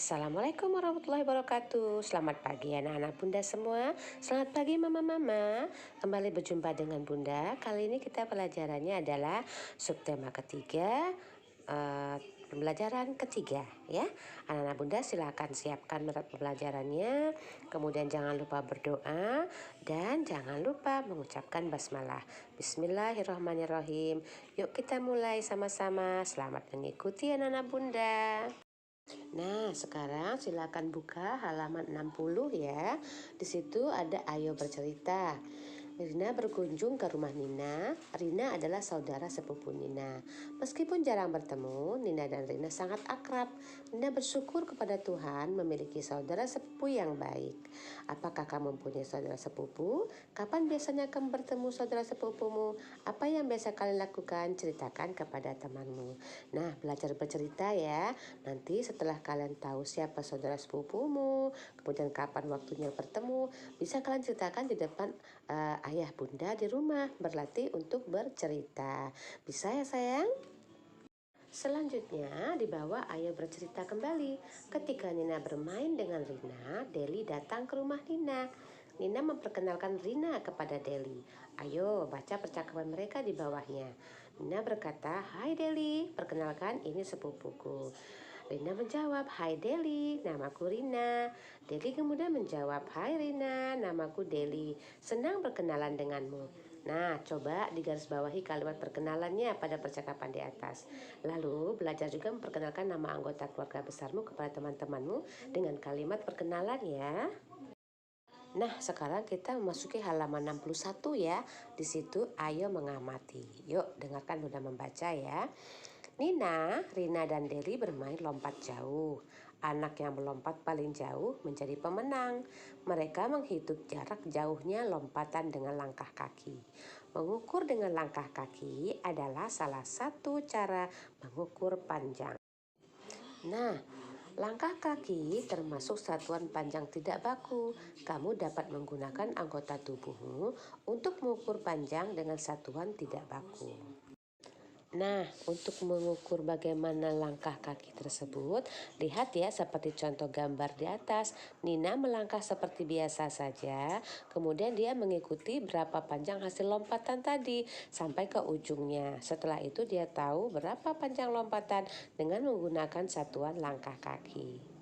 Assalamualaikum warahmatullahi wabarakatuh. Selamat pagi anak-anak bunda semua. Selamat pagi mama-mama. Kembali berjumpa dengan bunda. Kali ini kita pelajarannya adalah subtema ketiga, pembelajaran ketiga ya. Anak-anak bunda silakan siapkan pembelajarannya. Kemudian jangan lupa berdoa dan jangan lupa mengucapkan basmalah. Bismillahirrahmanirrahim. Yuk kita mulai sama-sama. Selamat mengikuti anak-anak bunda. Nah, sekarang silakan buka halaman 60 ya. Di situ ada Ayo Bercerita. Rina berkunjung ke rumah Nina. Rina adalah saudara sepupu Nina. Meskipun jarang bertemu, Nina dan Rina sangat akrab. Nina bersyukur kepada Tuhan memiliki saudara sepupu yang baik. Apakah kamu mempunyai saudara sepupu? Kapan biasanya kamu bertemu saudara sepupumu? Apa yang biasa kalian lakukan? Ceritakan kepada temanmu. Nah, belajar bercerita ya. Nanti setelah kalian tahu siapa saudara sepupumu, kemudian kapan waktunya bertemu, bisa kalian ceritakan di depan ayah bunda di rumah, berlatih untuk bercerita. Bisa ya sayang? Selanjutnya di bawah Ayo Bercerita kembali. Ketika Nina bermain dengan Rina, Deli datang ke rumah Nina. Nina memperkenalkan Rina kepada Deli. Ayo baca percakapan mereka di bawahnya. Nina berkata, "Hai Deli, perkenalkan ini sepupuku." Rina menjawab, "Hai Deli, namaku Rina." Deli kemudian menjawab, "Hai Rina, namaku Deli. Senang berkenalan denganmu." Nah, coba digarisbawahi kalimat perkenalannya pada percakapan di atas. Lalu, belajar juga memperkenalkan nama anggota keluarga besarmu kepada teman-temanmu dengan kalimat perkenalan ya. Nah, sekarang kita memasuki halaman 61 ya. Di situ ayo mengamati. Yuk, dengarkan bunda membaca ya. Nina, Rina dan Deli bermain lompat jauh. Anak yang melompat paling jauh menjadi pemenang. Mereka menghitung jarak jauhnya lompatan dengan langkah kaki. Mengukur dengan langkah kaki adalah salah satu cara mengukur panjang. Nah, langkah kaki termasuk satuan panjang tidak baku. Kamu dapat menggunakan anggota tubuhmu untuk mengukur panjang dengan satuan tidak baku. Nah, untuk mengukur bagaimana langkah kaki tersebut, lihat ya seperti contoh gambar di atas. Nina melangkah seperti biasa saja, kemudian dia mengikuti berapa panjang hasil lompatan tadi sampai ke ujungnya. Setelah itu dia tahu berapa panjang lompatan dengan menggunakan satuan langkah kaki.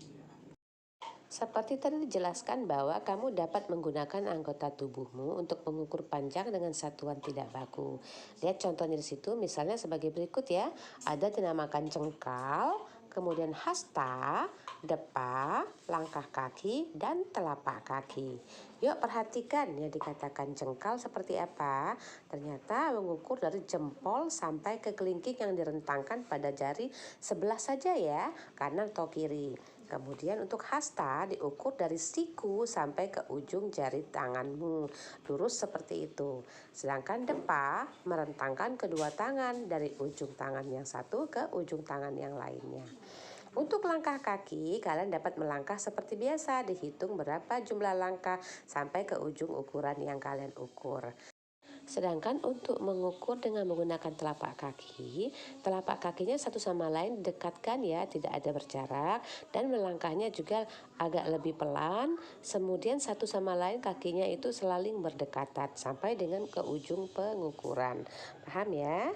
Seperti tadi dijelaskan bahwa kamu dapat menggunakan anggota tubuhmu untuk mengukur panjang dengan satuan tidak baku. Lihat contohnya di situ, misalnya sebagai berikut ya. Ada dinamakan jengkal, kemudian hasta, depa, langkah kaki, dan telapak kaki. Yuk perhatikan yang dikatakan jengkal seperti apa. Ternyata mengukur dari jempol sampai ke kelingking yang direntangkan pada jari sebelah saja ya, kanan atau kiri. Kemudian untuk hasta diukur dari siku sampai ke ujung jari tanganmu, lurus seperti itu. Sedangkan depa merentangkan kedua tangan dari ujung tangan yang satu ke ujung tangan yang lainnya. Untuk langkah kaki, kalian dapat melangkah seperti biasa, dihitung berapa jumlah langkah sampai ke ujung ukuran yang kalian ukur. Sedangkan untuk mengukur dengan menggunakan telapak kakinya satu sama lain dekatkan ya, tidak ada berjarak, dan melangkahnya juga agak lebih pelan. Kemudian satu sama lain kakinya itu selalu berdekatan sampai dengan ke ujung pengukuran. Paham ya?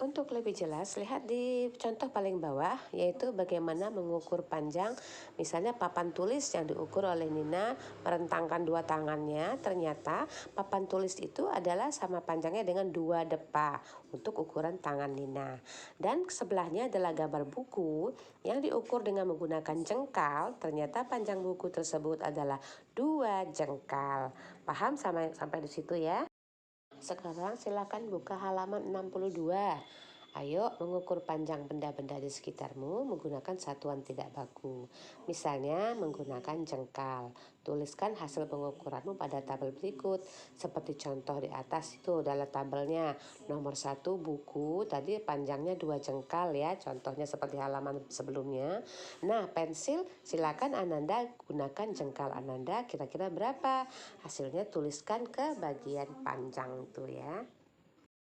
Untuk lebih jelas, lihat di contoh paling bawah, yaitu bagaimana mengukur panjang. Misalnya papan tulis yang diukur oleh Nina merentangkan dua tangannya. Ternyata papan tulis itu adalah sama panjangnya dengan 2 depa untuk ukuran tangan Nina. Dan sebelahnya adalah gambar buku yang diukur dengan menggunakan jengkal. Ternyata panjang buku tersebut adalah 2 jengkal. Paham sampai di situ ya? Sekarang silakan buka halaman 62. Ayo mengukur panjang benda-benda di sekitarmu menggunakan satuan tidak baku. Misalnya menggunakan jengkal. Tuliskan hasil pengukuranmu pada tabel berikut. Seperti contoh di atas itu adalah tabelnya. Nomor 1 buku, tadi panjangnya 2 jengkal ya. Contohnya seperti halaman sebelumnya. Nah, pensil silakan Ananda gunakan jengkal Ananda kira-kira berapa. Hasilnya tuliskan ke bagian panjang tuh ya.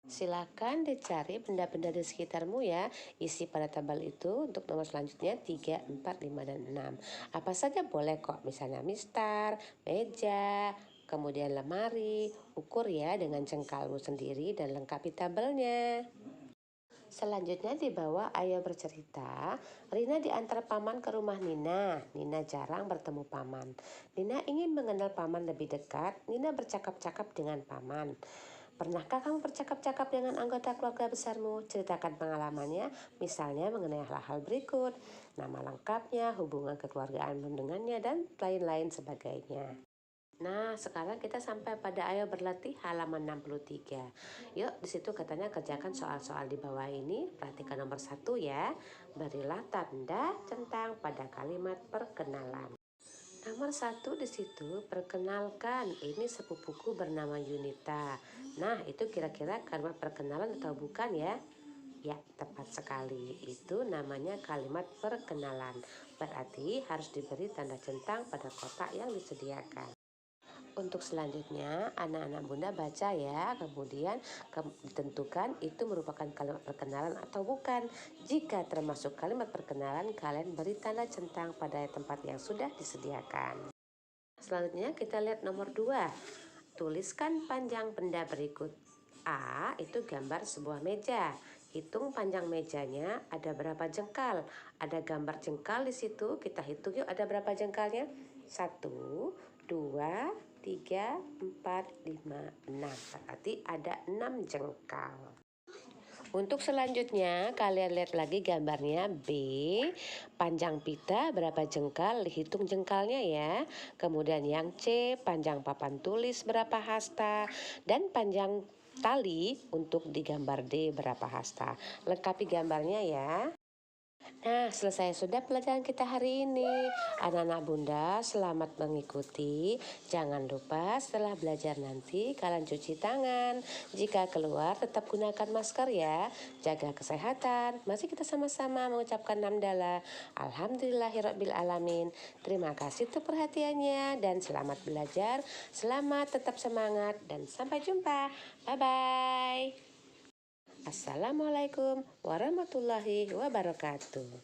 Silakan dicari benda-benda di sekitarmu ya. Isi pada tabel itu untuk nomor selanjutnya 3, 4, 5, dan 6. Apa saja boleh kok, misalnya mistar, meja, kemudian lemari. Ukur ya dengan jengkalmu sendiri dan lengkapi tabelnya. Selanjutnya di bawah ayo bercerita, Rina diantar paman ke rumah Nina. Nina jarang bertemu paman. Nina ingin mengenal paman lebih dekat. Nina bercakap-cakap dengan paman. Pernahkah kamu bercakap-cakap dengan anggota keluarga besarmu? Ceritakan pengalamannya, misalnya mengenai hal-hal berikut. Nama lengkapnya, hubungan kekeluargaanmu dengannya, dan lain-lain sebagainya. Nah, sekarang kita sampai pada ayo berlatih halaman 63. Yuk, di situ katanya kerjakan soal-soal di bawah ini. Perhatikan nomor 1 ya. Berilah tanda centang pada kalimat perkenalan. Nomor 1 di situ, perkenalkan, ini sepupuku bernama Yunita. Nah, itu kira-kira kalimat perkenalan atau bukan ya? Ya, tepat sekali. Itu namanya kalimat perkenalan. Berarti harus diberi tanda centang pada kotak yang disediakan. Untuk selanjutnya, anak-anak bunda baca ya, kemudian ditentukan itu merupakan kalimat perkenalan atau bukan. Jika termasuk kalimat perkenalan, kalian beri tanda centang pada tempat yang sudah disediakan. Selanjutnya kita lihat nomor 2. Tuliskan panjang benda berikut. A itu gambar sebuah meja. Hitung panjang mejanya ada berapa jengkal. Ada gambar jengkal di situ. Kita hitung yuk ada berapa jengkalnya. 1, 2, 3, 4, 5, 6. Berarti ada 6 jengkal. Untuk selanjutnya kalian lihat lagi gambarnya B. Panjang pita berapa jengkal, dihitung jengkalnya ya. Kemudian yang C, panjang papan tulis berapa hasta. Dan panjang tali untuk di gambar D berapa hasta. Lengkapi gambarnya ya. Nah, selesai sudah pelajaran kita hari ini. Anak-anak bunda, selamat mengikuti. Jangan lupa setelah belajar nanti kalian cuci tangan. Jika keluar tetap gunakan masker ya. Jaga kesehatan. Masih kita sama-sama mengucapkan hamdalah. Alhamdulillahirabbil alamin. Terima kasih untuk perhatiannya dan selamat belajar. Selamat tetap semangat dan sampai jumpa. Bye-bye. Assalamualaikum warahmatullahi wabarakatuh.